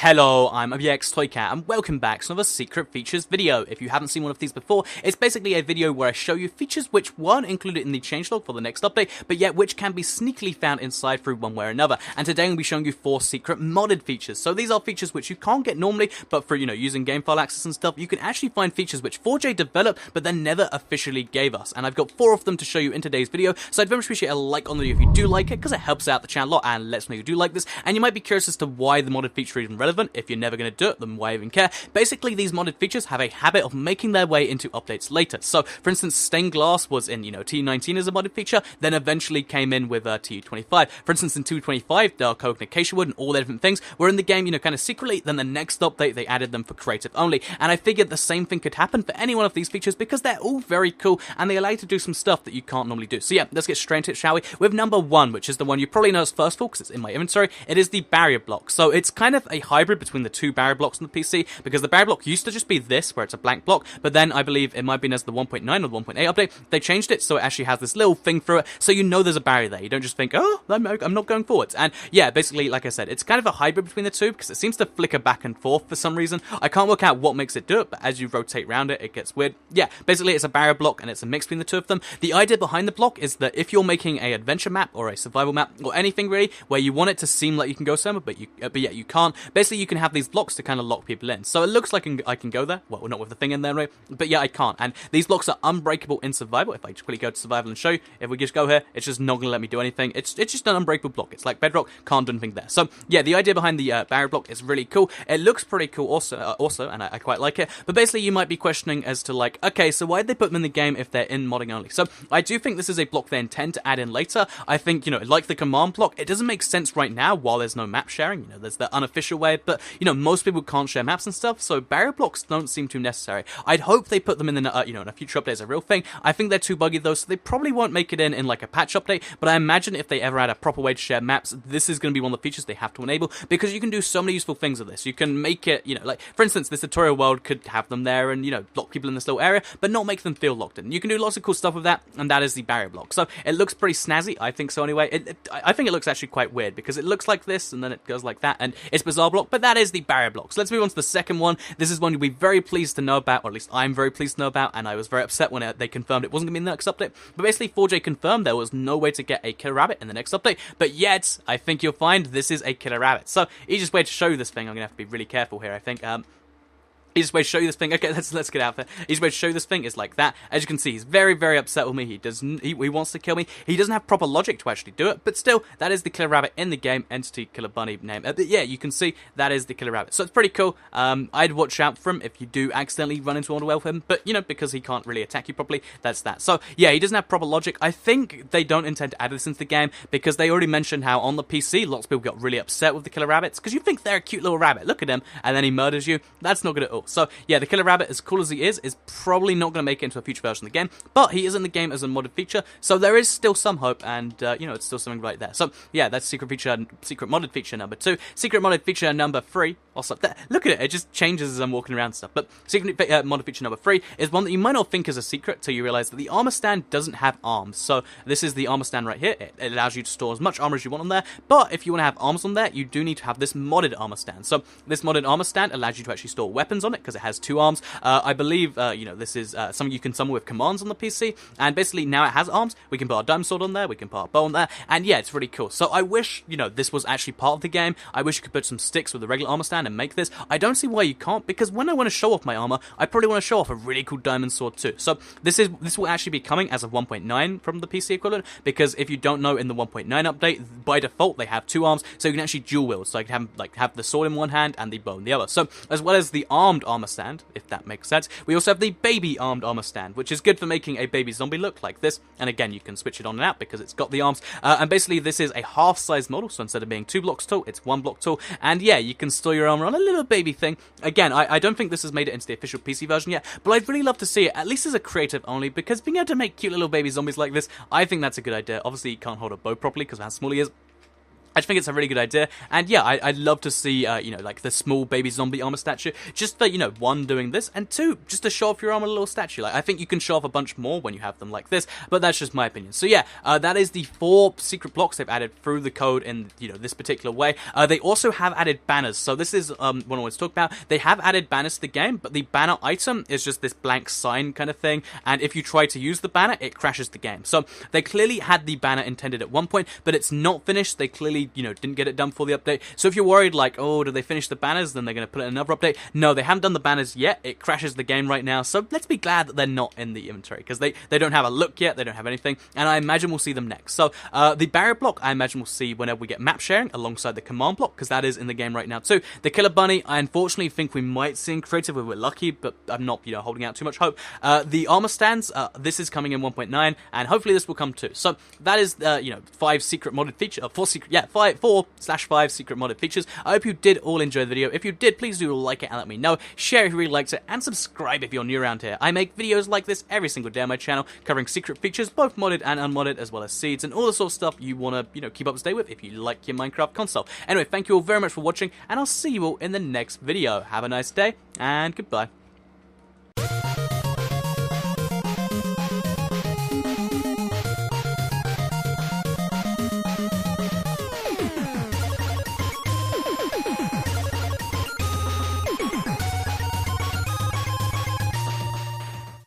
Hello, I'm AbbyXToyCat, and welcome back to another Secret Features video. If you haven't seen one of these before, it's basically a video where I show you features which weren't included in the changelog for the next update, but yet which can be sneakily found inside through one way or another. And today I'm going to be showing you 4 secret modded features. So these are features which you can't get normally, but for, using game file access and stuff, you can actually find features which 4J developed, but then never officially gave us. And I've got 4 of them to show you in today's video, so I'd very much appreciate a like on the video if you do like it, because it helps out the channel a lot and lets me know you do like this. And you might be curious as to why the modded feature is even relevant. If you're never going to do it, then why even care? Basically, these modded features have a habit of making their way into updates later. So, for instance, stained glass was in, TU19 as a modded feature, then eventually came in with TU25. For instance, in TU25, the Coke and Acacia Wood and all the different things were in the game, kind of secretly. Then the next update, they added them for creative only. And I figured the same thing could happen for any one of these features because they're all very cool and they allow you to do some stuff that you can't normally do. So yeah, let's get straight into it, shall we? With number 1, which is the one you probably know as first of all because it's in my inventory. It is the barrier block. So it's kind of a hybrid between the 2 barrier blocks on the PC, because the barrier block used to just be this, where it's a blank block, but then I believe it might have been as the 1.9 or the 1.8 update, they changed it so it actually has this little thing through it, so there's a barrier there. You don't just think, oh, I'm not going forwards. And yeah, basically, like I said, it's kind of a hybrid between the 2, because it seems to flicker back and forth for some reason. I can't work out what makes it do it, but as you rotate around it, it gets weird. Yeah, basically it's a barrier block, and it's a mix between the 2 of them. The idea behind the block is that if you're making an adventure map, or a survival map, or anything really, where you want it to seem like you can go somewhere, but yet you can't, basically you can have these blocks to kind of lock people in. So it looks like I can go there. Well, not with the thing in there, right? But yeah, I can't. And these blocks are unbreakable in survival. If I just quickly go to survival and show you, if we just go here, it's just not going to let me do anything. It's just an unbreakable block. It's like bedrock, can't do anything there. So yeah, the idea behind the barrier block is really cool. It looks pretty cool also, and I quite like it. But basically, you might be questioning as to like, okay, so why did they put them in the game if they're in modding only? So I do think this is a block they intend to add in later. I think, like the command block, it doesn't make sense right now while there's no map sharing. There's the unofficial way, but most people can't share maps and stuff, so barrier blocks don't seem too necessary. I'd hope they put them in a future update as a real thing. I think they're too buggy though, so they probably won't make it in like a patch update, but I imagine if they ever add a proper way to share maps, this is going to be one of the features they have to enable, because you can do so many useful things with this. You can make it, like, for instance, this tutorial world could have them there and, block people in this little area, but not make them feel locked in. You can do lots of cool stuff with that, and that is the barrier block. So it looks pretty snazzy, I think so anyway. I think it looks actually quite weird, because it looks like this, and then it goes like that, and it's bizarre block, but that is the barrier block. So let's move on to the second one. This is one you'll be very pleased to know about, or at least I'm very pleased to know about, and I was very upset when they confirmed it wasn't going to be in the next update. But basically, 4J confirmed there was no way to get a killer rabbit in the next update, but yet, I think you'll find this is a killer rabbit. So, easiest way to show you this thing, I'm going to have to be really careful here, I think. Easiest way to show you this thing, okay, let's get out there. Easiest way to show you this thing is like that. As you can see, he's very, very upset with me. He wants to kill me. He doesn't have proper logic to actually do it, but still, that is the killer rabbit in the game, entity killer bunny name. But yeah, you can see that is the killer rabbit. So it's pretty cool. I'd watch out for him if you do accidentally run into Underworld with him, but because he can't really attack you properly, that's that. So yeah, he doesn't have proper logic. I think they don't intend to add this into the game, because they already mentioned how on the PC, lots of people got really upset with the killer rabbits, because you think they're a cute little rabbit. Look at him, and then he murders you. That's not good at all. So yeah, the killer rabbit, as cool as he is probably not going to make it into a future version of the game, but he is in the game as a modded feature, so there is still some hope, and it's still something right there. So yeah, that's secret modded feature number 2. Secret modded feature number 3. Also, look at it, it just changes as I'm walking around and stuff. But secret modded feature number 3 is one that you might not think is a secret till you realize that the armor stand doesn't have arms. So this is the armor stand right here. It allows you to store as much armor as you want on there, but if you want to have arms on there, you do need to have this modded armor stand. So this modded armor stand allows you to actually store weapons on it, because it has 2 arms. I believe, this is something you can summon with commands on the PC, and basically now it has arms. We can put our diamond sword on there, we can put our bow on there, and yeah, it's really cool. So I wish, this was actually part of the game. I wish you could put some sticks with the regular armor stand and make this. I don't see why you can't, because when I want to show off my armor, I probably want to show off a really cool diamond sword too. So this will actually be coming as of 1.9 from the PC equivalent, because if you don't know, in the 1.9 update, by default, they have 2 arms, so you can actually dual wield. So I can have the sword in one hand and the bow in the other. So as well as the armed armor stand, if that makes sense, we also have the baby armed armor stand, which is good for making a baby zombie look like this. And again, you can switch it on and out because it's got the arms. And basically, this is a half-size model, so instead of being 2 blocks tall, it's 1 block tall. And yeah, you can store your armor on a little baby thing. Again, I don't think this has made it into the official PC version yet, but I'd really love to see it, at least as a creative only, because being able to make cute little baby zombies like this, I think that's a good idea. Obviously, you can't hold a bow properly because of how small he is. I just think it's a really good idea, and yeah, I'd love to see, you know, like the small baby zombie armor statue, just for, you know, one, doing this, and two, just to show off your armor little statue. Like, I think you can show off a bunch more when you have them like this, but that's just my opinion. So yeah, that is the 4 secret blocks they've added through the code in, you know, this particular way. They also have added banners, so this is what I want to talk about. They have added banners to the game, but the banner item is just this blank sign kind of thing, and if you try to use the banner, it crashes the game. So they clearly had the banner intended at one point, but it's not finished. They clearly, you know, didn't get it done for the update. So if you're worried like, oh, did they finish the banners, then they're going to put it in another update. No, they haven't done the banners yet. It crashes the game right now. So let's be glad that they're not in the inventory, because they don't have a look yet. They don't have anything, and I imagine we'll see them next. So the barrier block, I imagine we'll see whenever we get map sharing alongside the command block, because that is in the game right now too. The killer bunny, I unfortunately think we might see in creative if we're lucky, but I'm not, you know, holding out too much hope. The armor stands, this is coming in 1.9, and hopefully this will come too. So that is, you know, 5 secret modded feature, 4 secret, yeah, 4/5 secret modded features. I hope you did all enjoy the video. If you did, please do like it and let me know. Share if you really liked it, and subscribe if you're new around here. I make videos like this every single day on my channel, covering secret features, both modded and unmodded, as well as seeds, and all the sort of stuff you want to, you know, keep up to date with if you like your Minecraft console. Anyway, thank you all very much for watching, and I'll see you all in the next video. Have a nice day, and goodbye.